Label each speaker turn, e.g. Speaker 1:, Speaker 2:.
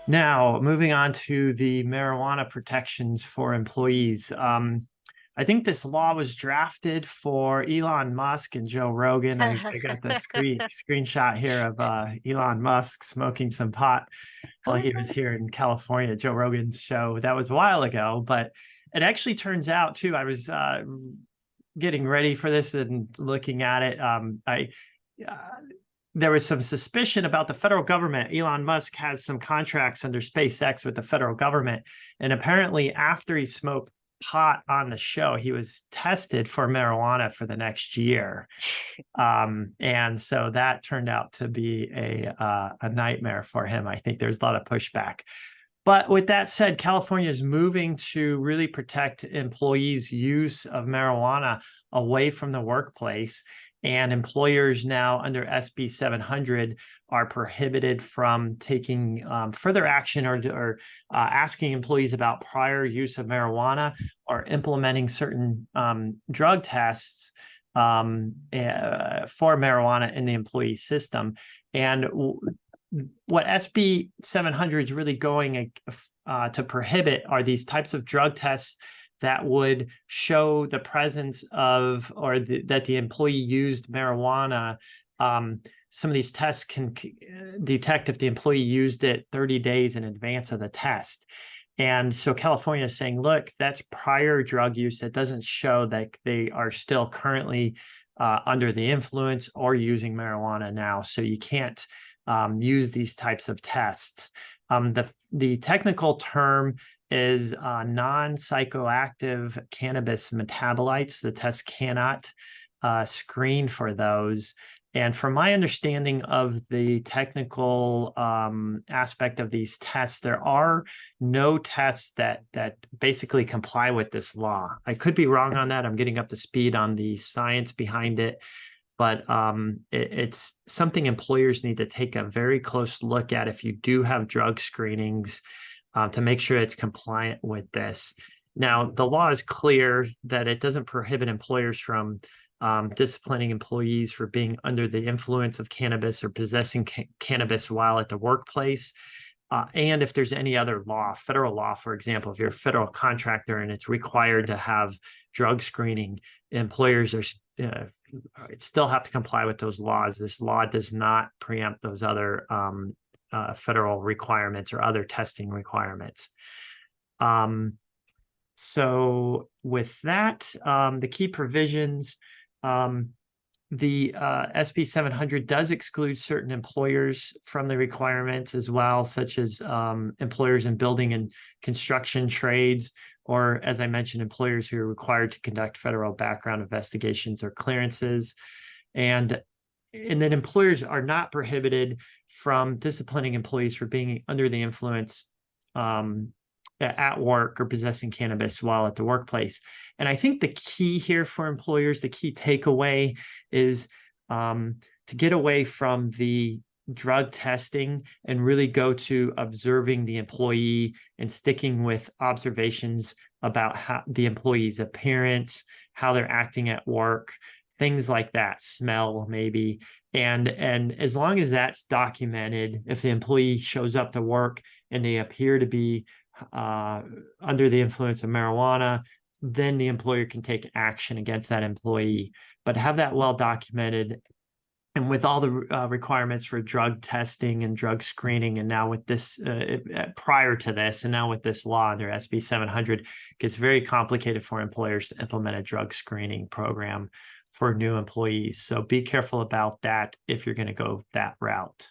Speaker 1: Now, moving on to the marijuana protections for employees. I think this law was drafted for Elon Musk and Joe Rogan. I got the screenshot here of Elon Musk smoking some pot
Speaker 2: Who
Speaker 1: while
Speaker 2: is
Speaker 1: he was
Speaker 2: that?
Speaker 1: here in California, Joe Rogan's show. That was a while ago, but it actually turns out too, I was getting ready for this and looking at it. Uh, there was some suspicion about the federal government. Elon Musk has some contracts under SpaceX with the federal government. And apparently, after he smoked pot on the show, he was tested for marijuana for the next year. And so that turned out to be a nightmare for him. I think there's a lot of pushback. But with that said, California is moving to really protect employees' use of marijuana away from the workplace. And employers now under SB 700 are prohibited from taking further action or asking employees about prior use of marijuana or implementing certain drug tests for marijuana in the employee system. And what SB 700 is really going to prohibit are these types of drug tests that would show the presence of or that the employee used marijuana. Some of these tests can detect if the employee used it 30 days in advance of the test. And so California is saying, look, that's prior drug use. That doesn't show that they are still currently under the influence or using marijuana now. So you can't use these types of tests. The technical term is non-psychoactive cannabis metabolites. The test cannot screen for those. And from my understanding of the technical aspect of these tests, there are no tests that basically comply with this law. I could be wrong on that. I'm getting up to speed on the science behind it. But it's something employers need to take a very close look at if you do have drug screenings to make sure it's compliant with this. Now, the law is clear that it doesn't prohibit employers from disciplining employees for being under the influence of cannabis or possessing cannabis while at the workplace. And if there's any other law, federal law, for example, if you're a federal contractor and it's required to have drug screening, employers are still have to comply with those laws. This law does not preempt those other federal requirements or other testing requirements. So with that, the key provisions, the SB 700 does exclude certain employers from the requirements as well, such as employers in building and construction trades, or as I mentioned, employers who are required to conduct federal background investigations or clearances. And then employers are not prohibited from disciplining employees for being under the influence at work or possessing cannabis while at the workplace. And I think the key here for employers, the key takeaway is to get away from the drug testing and really go to observing the employee and sticking with observations about how the employee's appearance, how they're acting at work, things like that, smell maybe. And as long as that's documented, if the employee shows up to work and they appear to be under the influence of marijuana, then the employer can take action against that employee. But have that well documented. And with all the requirements for drug testing and drug screening, and now with this, prior to this, and now with this law under SB 700, it gets very complicated for employers to implement a drug screening program for new employees. So be careful about that if you're going to go that route.